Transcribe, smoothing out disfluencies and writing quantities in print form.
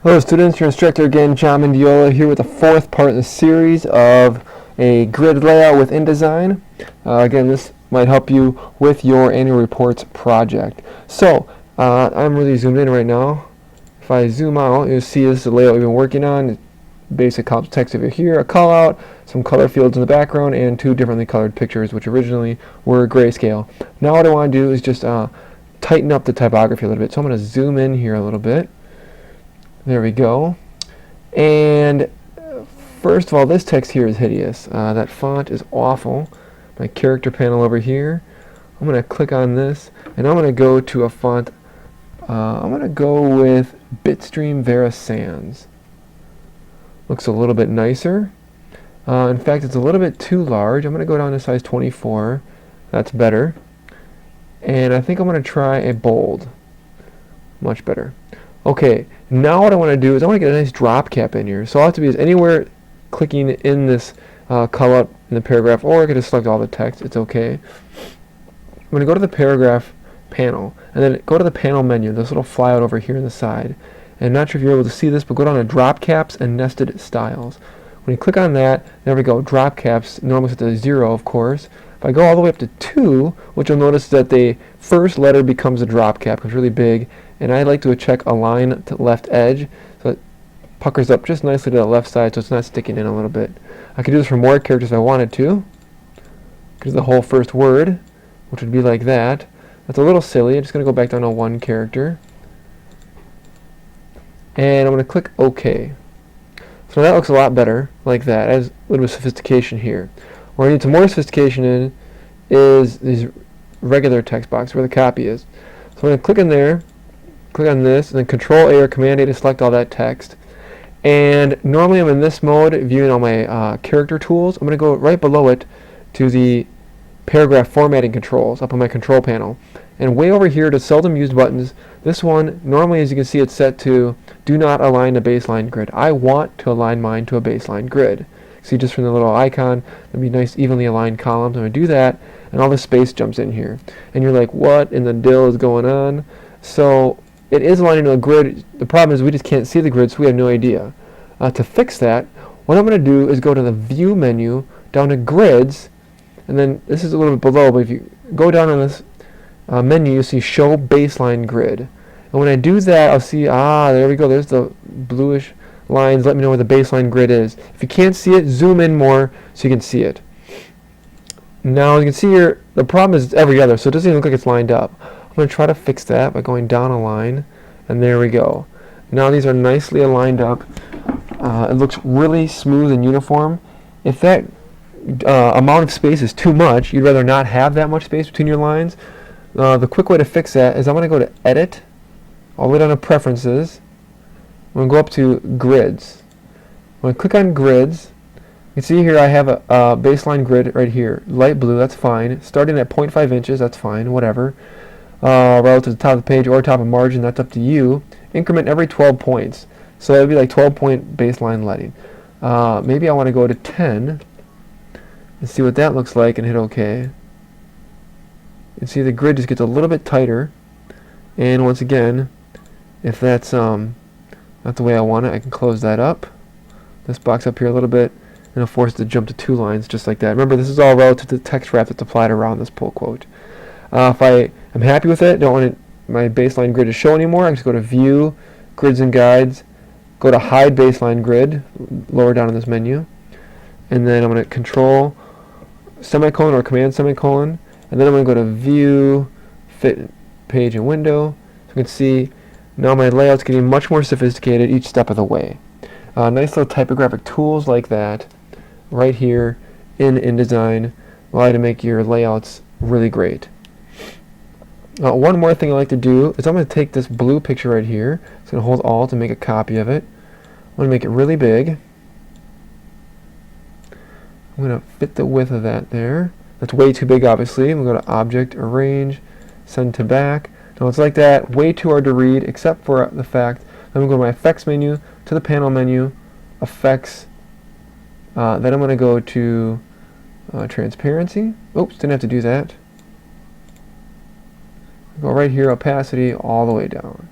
Hello students, your instructor again, John Mendiola, here with the fourth part in the series of a grid layout with InDesign. Again, this might help you with your annual reports project. So, I'm really zoomed in right now. If I zoom out, you'll see this is the layout we've been working on. Basic text over here, a call out, some color fields in the background, and two differently colored pictures, which originally were grayscale. Now what I want to do is just tighten up the typography a little bit. So I'm going to zoom in here a little bit. There we go. And first of all, this text here is hideous. That font is awful. My character panel over here. I'm going to click on this, and I'm going to go to a font. I'm going to go with Bitstream Vera Sans. Looks a little bit nicer. In fact, it's a little bit too large. I'm going to go down to size 24. That's better. And I think I'm going to try a bold. Much better. Okay, now what I want to do is I want to get a nice drop cap in here. So all I have to be is anywhere clicking in this call out in the paragraph, or I could just select all the text. It's okay. I'm going to go to the paragraph panel, and then go to the panel menu, this little flyout over here on the side. And I'm not sure if you're able to see this, but go down to drop caps and nested styles. When you click on that, there we go, drop caps, normally set to 0, of course. If I go all the way up to 2, what you'll notice is that the first letter becomes a drop cap, it's really big, and I like to check align to left edge, so it puckers up just nicely to the left side so it's not sticking in a little bit. I could do this for more characters if I wanted to, because the whole first word, which would be like that. That's a little silly. I'm just going to go back down to one character. And I'm going to click OK. So that looks a lot better, like that. It has a little bit of sophistication here. Where I need some more sophistication in is these regular text box where the copy is. So I'm going to click in there, click on this, and then Control A or Command A to select all that text. And normally I'm in this mode, viewing all my character tools. I'm going to go right below it to the paragraph formatting controls up on my control panel. And way over here to seldom used buttons, this one, normally as you can see, it's set to do not align to baseline grid. I want to align mine to a baseline grid. See, just from the little icon, there'd be nice evenly aligned columns. I'm going to do that, and all the space jumps in here. And you're like, what in the dill is going on? So it is aligning to a grid. The problem is we just can't see the grid, so we have no idea. To fix that, what I'm going to do is go to the View menu, down to Grids, and then this is a little bit below, but if you go down on this menu, you see Show Baseline Grid. And when I do that, I'll see, there we go, there's the bluish lines. Let me know where the baseline grid is. If you can't see it, zoom in more so you can see it. Now you can see here, the problem is it's every other, so it doesn't even look like it's lined up. I'm going to try to fix that by going down a line, and there we go. Now these are nicely aligned up. It looks really smooth and uniform. If that amount of space is too much, you'd rather not have that much space between your lines. The quick way to fix that is I'm going to go to Edit, all the way down to Preferences. I'm going to go up to Grids. When I click on Grids, you can see here I have a baseline grid right here. Light blue, that's fine. Starting at 0.5 inches, that's fine, whatever. Relative to the top of the page or top of margin, that's up to you. Increment every 12 points. So that would be like 12-point baseline lighting. Maybe I want to go to 10 and see what that looks like and hit OK. You can see the grid just gets a little bit tighter. And once again, if that's not the way I want it, I can close that up. This box up here a little bit, and it'll force it to jump to 2 lines just like that. Remember, this is all relative to the text wrap that's applied around this pull quote. If I am happy with it, don't want my baseline grid to show anymore, I can just go to View, Grids and Guides, go to Hide Baseline Grid, lower down in this menu, and then I'm going to Control semicolon or Command semicolon, and then I'm going to go to View, Fit Page and Window. So you can see now my layout's getting much more sophisticated each step of the way. Nice little typographic tools like that right here in InDesign allow you to make your layouts really great. One more thing I like to do is I'm going to take this blue picture right here. It's going to hold Alt to make a copy of it. I'm going to make it really big. I'm going to fit the width of that there. That's way too big, obviously. I'm going to go to Object, Arrange, Send to Back. Now it's like that, way too hard to read, except for the fact that I'm going to go to my Effects menu, to the Panel menu, Effects. Then I'm going to go to Transparency. Oops, didn't have to do that. Go right here, Opacity, all the way down.